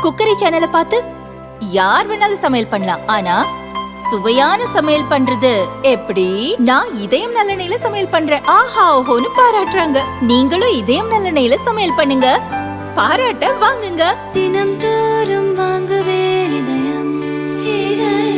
Cookery சேனலை பார்த்து யார் வேணாலும் சமையல் பண்ணலாம். ஆனா சுவையான சமையல் பண்றது எப்படி? நான் இதயம் நல்லெண்ணெயில சமையல் பண்றேன். ஆஹா ஓஹோன்னு பாராட்டுறாங்க. நீங்களும் இதயம் நல்லெண்ணெயில சமையல் பண்ணுங்க, பாராட்ட வாங்குங்க. தினம் தோறும் வாங்குவே இதயம் இதயம்.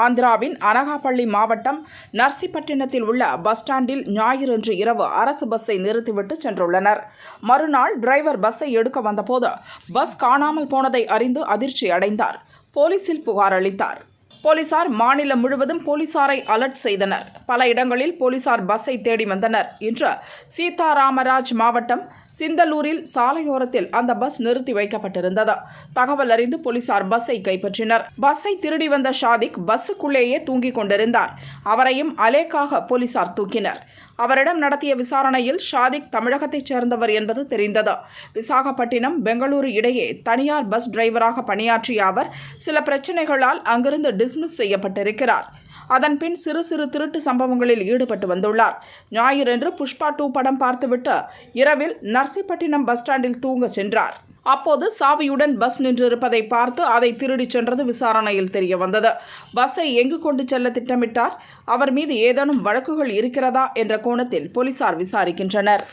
ஆந்திராவின் அனகாபள்ளி மாவட்டம் நர்சிப்பட்டினத்தில் உள்ள பஸ் ஸ்டாண்டில் ஞாயிறன்று இரவு அரசு பஸ்ஸை நிறுத்திவிட்டு சென்றுள்ளனர். மறுநாள் டிரைவர் பஸ்ஸை எடுக்க வந்தபோது பஸ் காணாமல் போனதை அறிந்து அதிர்ச்சி அடைந்தார். போலீசில் புகார் அளித்தார். போலீசார் மாநிலம் முழுவதும் போலீசாரை அலர்ட் செய்தனர். பல இடங்களில் போலீசார் பஸ்ஸை தேடி வந்தனர். இன்று சீதாராமராஜ் மாவட்டம் சிந்தலூரில் சாலையோரத்தில் அந்த பஸ் நிறுத்தி வைக்கப்பட்டிருந்தது. தகவல் அறிந்து போலீசார் பஸ்ஸை கைப்பற்றினர். பஸ்ஸை திருடி வந்த ஷாதிக் பஸ்ஸுக்குள்ளேயே தூங்கிக் கொண்டிருந்தார். அவரையும் அலேக்காக போலீசார் தூக்கினர். அவரிடம் நடத்திய விசாரணையில் ஷாதிக் தமிழகத்தைச் சேர்ந்தவர் என்பது தெரிந்தது. விசாகப்பட்டினம் பெங்களூரு இடையே தனியார் பஸ் டிரைவராக பணியாற்றிய அவர் சில பிரச்சனைகளால் அங்கிருந்து டிஸ்மிஸ் செய்யப்பட்டிருக்கிறார். அதன்பின் சிறு சிறு திருட்டு சம்பவங்களில் ஈடுபட்டு வந்துள்ளார். ஞாயிறன்று புஷ்பா 2 படம் பார்த்துவிட்டு இரவில் நர்சிப்பட்டினம் பஸ் ஸ்டாண்டில் தூங்க சென்றார். அப்போது சாவியுடன் பஸ் நின்றிருப்பதை பார்த்து அதை திருடிச் சென்றது விசாரணையில் தெரிய வந்தது. பஸ்ஸை எங்கு கொண்டு செல்ல திட்டமிட்டார்? அவர் மீது ஏதேனும் வழக்குகள் இருக்கிறதா என்ற கோணத்தில் போலீசார் விசாரிக்கின்றனர்.